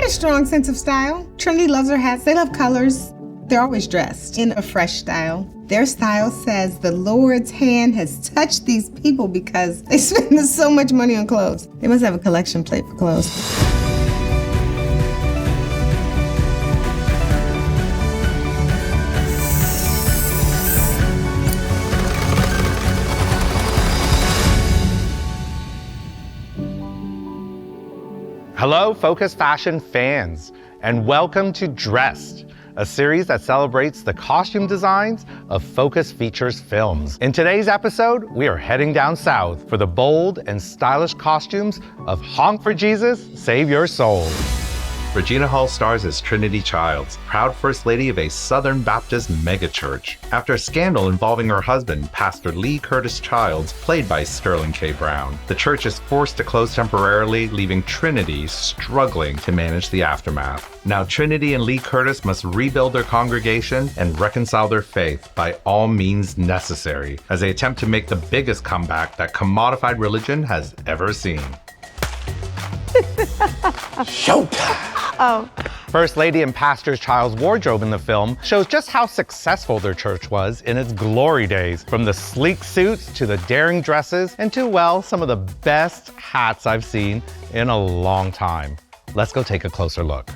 got a strong sense of style. Trinity loves her hats. They love colors. They're always dressed in a fresh style. Their style says the Lord's hand has touched these people because they spend so much money on clothes. They must have a collection plate for clothes. Hello, Focus Fashion fans, and welcome to Dressed, a series that celebrates the costume designs of Focus Features films. In today's episode, we are heading down south for the bold and stylish costumes of Honk for Jesus, Save Your Soul. Regina Hall stars as Trinity Childs, proud First Lady of a Southern Baptist megachurch. After a scandal involving her husband, Pastor Lee Curtis Childs, played by Sterling K. Brown, the church is forced to close temporarily, leaving Trinity struggling to manage the aftermath. Now Trinity and Lee Curtis must rebuild their congregation and reconcile their faith by all means necessary as they attempt to make the biggest comeback that commodified religion has ever seen. Showtime! Oh. First Lady and Pastor Child's wardrobe in the film shows just how successful their church was in its glory days, from the sleek suits to the daring dresses and to, well, some of the best hats I've seen in a long time. Let's go take a closer look.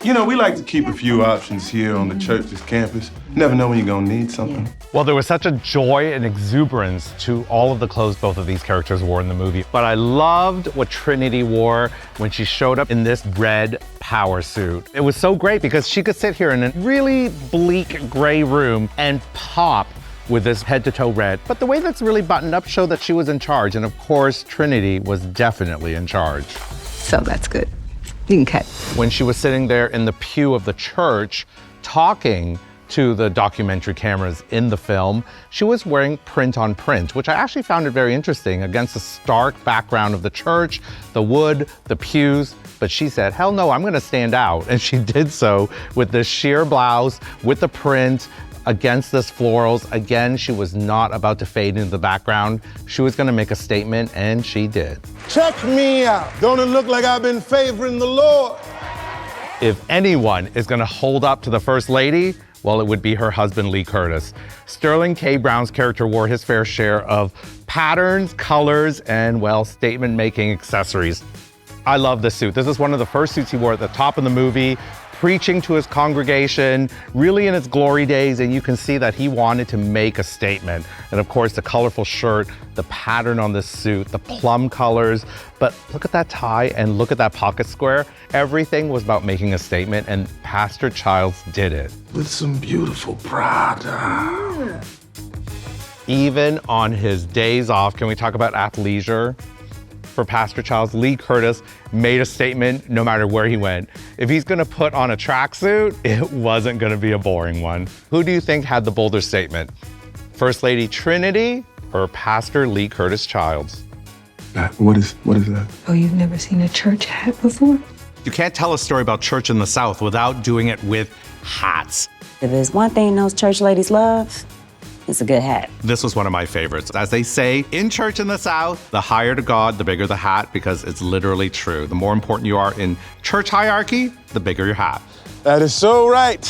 You know, we like to keep a few options here on the church's campus. Never know when you're gonna need something. Well, there was such a joy and exuberance to all of the clothes both of these characters wore in the movie. But I loved what Trinity wore when she showed up in this red power suit. It was so great because she could sit here in a really bleak gray room and pop with this head-to-toe red. But the way that's really buttoned up showed that she was in charge. And of course, Trinity was definitely in charge. So that's good. You can cut. When she was sitting there in the pew of the church talking to the documentary cameras in the film, she was wearing print on print, which I actually found it very interesting against the stark background of the church, the wood, the pews. But she said, hell no, I'm gonna stand out. And she did so with this sheer blouse, with the print, against this florals. Again, she was not about to fade into the background. She was gonna make a statement, and she did. Check me out. Don't it look like I've been favoring the Lord? If anyone is gonna hold up to the First Lady, well, it would be her husband, Lee Curtis. Sterling K. Brown's character wore his fair share of patterns, colors, and, well, statement-making accessories. I love this suit. This is one of the first suits he wore at the top of the movie, preaching to his congregation, really in its glory days, and you can see that he wanted to make a statement. And of course, the colorful shirt, the pattern on this suit, the plum colors, but look at that tie and look at that pocket square. Everything was about making a statement, and Pastor Childs did it. With some beautiful Prada. Yeah. Even on his days off, can we talk about athleisure? For Pastor Childs, Lee Curtis made a statement no matter where he went. If he's gonna put on a tracksuit, it wasn't gonna be a boring one. Who do you think had the bolder statement? First Lady Trinity or Pastor Lee Curtis Childs? What is that? Oh, you've never seen a church hat before? You can't tell a story about church in the South without doing it with hats. If there's one thing those church ladies love, it's a good hat. This was one of my favorites. As they say in church in the South, the higher to God, the bigger the hat, because it's literally true. The more important you are in church hierarchy, the bigger your hat. That is so right.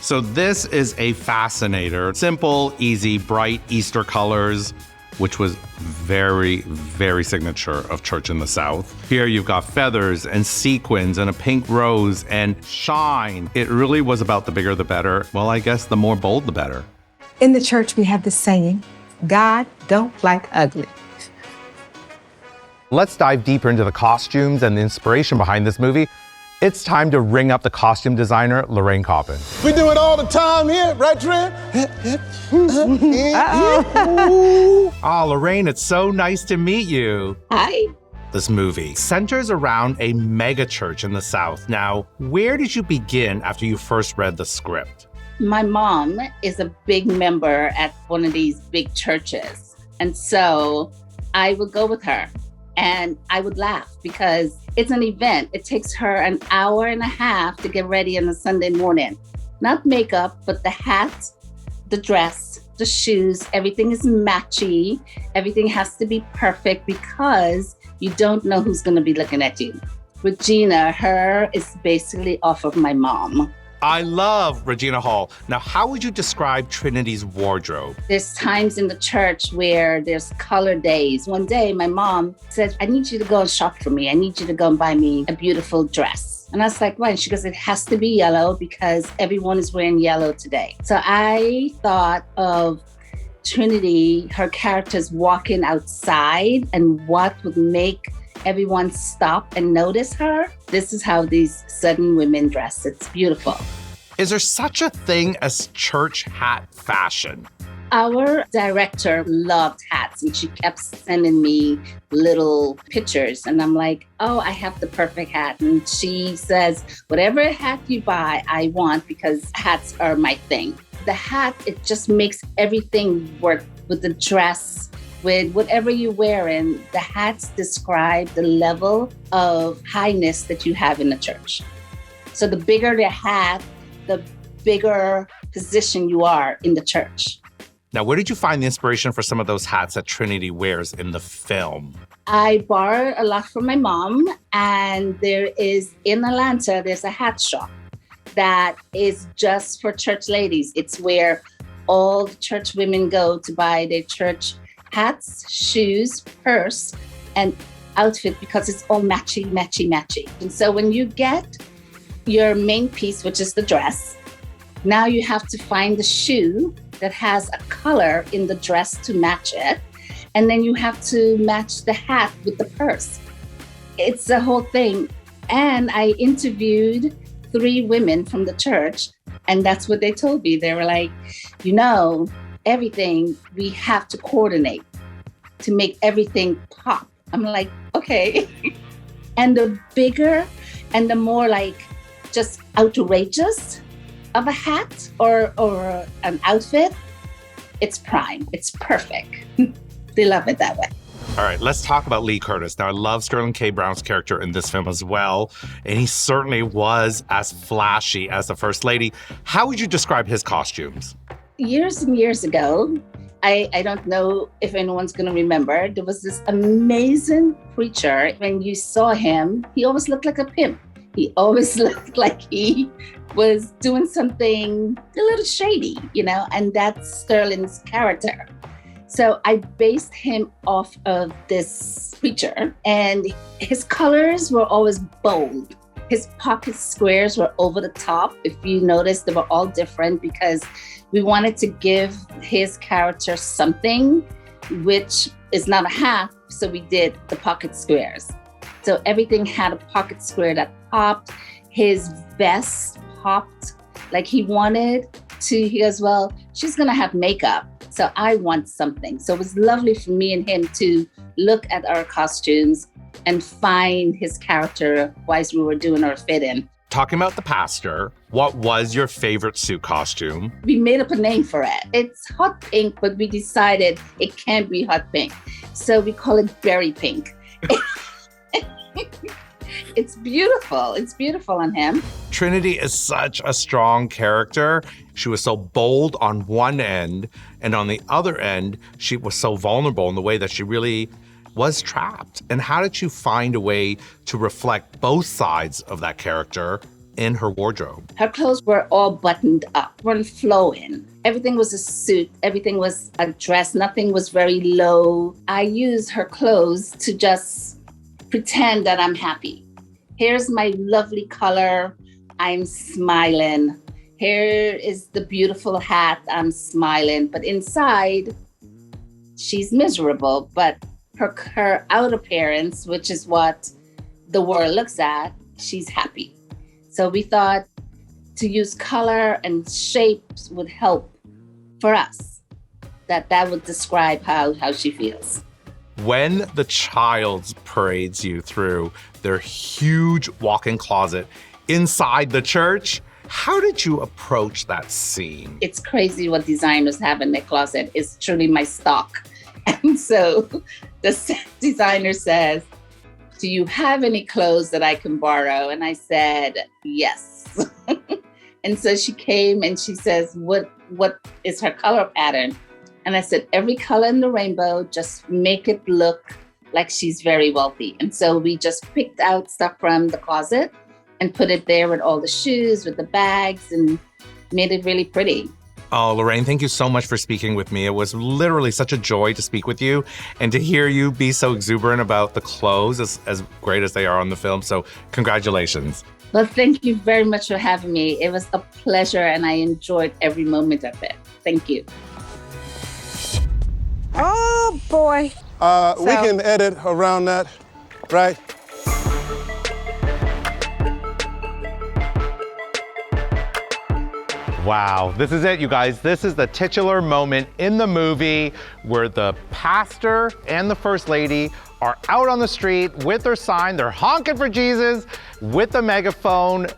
So this is a fascinator. Simple, easy, bright Easter colors, which was very, very signature of church in the South. Here you've got feathers and sequins and a pink rose and shine. It really was about the bigger the better. Well, I guess the more bold the better. In the church, we have this saying, God don't like ugly. Let's dive deeper into the costumes and the inspiration behind this movie. It's time to ring up the costume designer, Lorraine Coppin. We do it all the time here, right, Trent? Oh, Lorraine, it's so nice to meet you. Hi. This movie centers around a mega church in the South. Now, where did you begin after you first read the script? My mom is a big member at one of these big churches. And so I would go with her and I would laugh because it's an event. It takes her an hour and a half to get ready on a Sunday morning. Not makeup, but the hat, the dress, the shoes, everything is matchy. Everything has to be perfect because you don't know who's going to be looking at you. Regina, her is basically off of my mom. I love Regina Hall. Now, how would you describe Trinity's wardrobe? There's times in the church where there's color days. One day, my mom said, I need you to go and shop for me. I need you to go and buy me a beautiful dress. And I was like, why? And she goes, it has to be yellow because everyone is wearing yellow today. So I thought of Trinity, her characters walking outside and what would make everyone stop and notice her. This is how these Southern women dress. It's beautiful. Is there such a thing as church hat fashion? Our director loved hats and she kept sending me little pictures. And I'm like, oh, I have the perfect hat. And she says, whatever hat you buy, I want because hats are my thing. The hat, it just makes everything work with the dress, with whatever you're wearing. The hats describe the level of highness that you have in the church. So the bigger the hat, the bigger position you are in the church. Now, where did you find the inspiration for some of those hats that Trinity wears in the film? I borrowed a lot from my mom, and there is in Atlanta, there's a hat shop that is just for church ladies. It's where all the church women go to buy their church hats, shoes, purse, and outfit because it's all matchy, matchy, matchy. And so when you get your main piece, which is the dress, now you have to find the shoe that has a color in the dress to match it. And then you have to match the hat with the purse. It's the whole thing. And I interviewed 3 women from the church, and that's what they told me. They were like, everything we have to coordinate to make everything pop. I'm like, okay. And the bigger and the more like just outrageous of a hat or an outfit, it's prime. It's perfect. They love it that way. All right, let's talk about Lee Curtis. Now, I love Sterling K. Brown's character in this film as well, and he certainly was as flashy as the First Lady. How would you describe his costumes? Years and years ago, I don't know if anyone's going to remember, there was this amazing preacher. When you saw him, he always looked like a pimp. He always looked like he was doing something a little shady, and that's Sterling's character. So I based him off of this preacher, and his colors were always bold. His pocket squares were over the top. If you notice, they were all different because we wanted to give his character something, which is not a hat, so we did the pocket squares. So everything had a pocket square that popped. His vest popped. Like he goes, well, she's gonna have makeup, so I want something. So it was lovely for me and him to look at our costumes and find his character whilst we were doing our fit-in. Talking about the pastor, what was your favorite suit costume? We made up a name for it. It's hot pink, but we decided it can't be hot pink. So we call it berry pink. It's beautiful. It's beautiful on him. Trinity is such a strong character. She was so bold on one end, and on the other end, she was so vulnerable in the way that she really was trapped. And how did you find a way to reflect both sides of that character in her wardrobe? Her clothes were all buttoned up, weren't flowing. Everything was a suit. Everything was a dress. Nothing was very low. I used her clothes to just pretend that I'm happy. Here's my lovely color. I'm smiling. Here is the beautiful hat. I'm smiling. But inside, she's miserable. But her outer appearance, which is what the world looks at, she's happy. So we thought to use color and shapes would help for us. That would describe how she feels. When the Childs parades you through their huge walk-in closet inside the church, how did you approach that scene? It's crazy what designers have in their closet. It's truly my stock. And so the set designer says, do you have any clothes that I can borrow? And I said, yes. And so she came and she says, what what is her color pattern. And I said, every color in the rainbow, just make it look like she's very wealthy. And so we just picked out stuff from the closet and put it there with all the shoes, with the bags, and made it really pretty. Oh, Lorraine, thank you so much for speaking with me. It was literally such a joy to speak with you and to hear you be so exuberant about the clothes as great as they are on the film. So congratulations. Well, thank you very much for having me. It was a pleasure and I enjoyed every moment of it. Thank you. Oh, boy. We can edit around that, right? Wow, this is it, you guys. This is the titular moment in the movie where the pastor and the first lady are out on the street with their sign. They're honking for Jesus with the megaphone,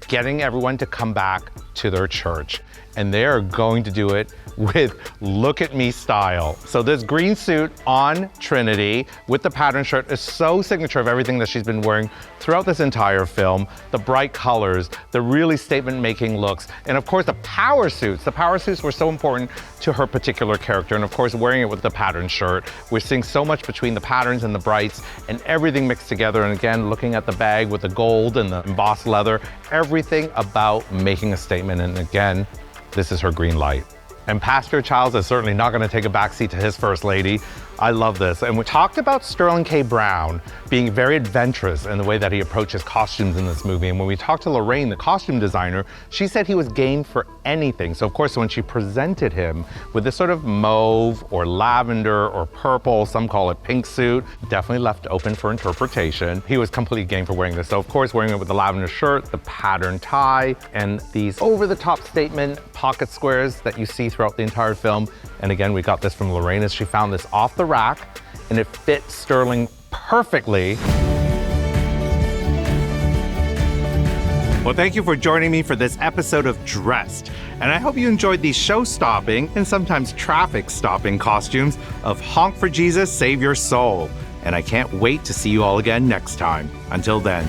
getting everyone to come back to their church. And they are going to do it with look at me style. So this green suit on Trinity with the pattern shirt is so signature of everything that she's been wearing throughout this entire film. The bright colors, the really statement-making looks, and of course the power suits. The power suits were so important to her particular character, and of course wearing it with the pattern shirt. We're seeing so much between the patterns and the brights and everything mixed together. And again, looking at the bag with the gold and the embossed leather, everything about making a statement. And again, this is her green light. And Pastor Childs is certainly not going to take a backseat to his first lady. I love this. And we talked about Sterling K. Brown being very adventurous in the way that he approaches costumes in this movie. And when we talked to Lorraine, the costume designer, she said he was game for anything. So of course, when she presented him with this sort of mauve or lavender or purple, some call it pink suit, definitely left open for interpretation. He was completely game for wearing this. So of course, wearing it with the lavender shirt, the pattern tie, and these over-the-top statement pocket squares that you see throughout the entire film. And again, we got this from Lorraine as she found this off the rack and it fit Sterling perfectly. Well, thank you for joining me for this episode of Dressed. And I hope you enjoyed these show-stopping and sometimes traffic-stopping costumes of Honk for Jesus, Save Your Soul. And I can't wait to see you all again next time. Until then.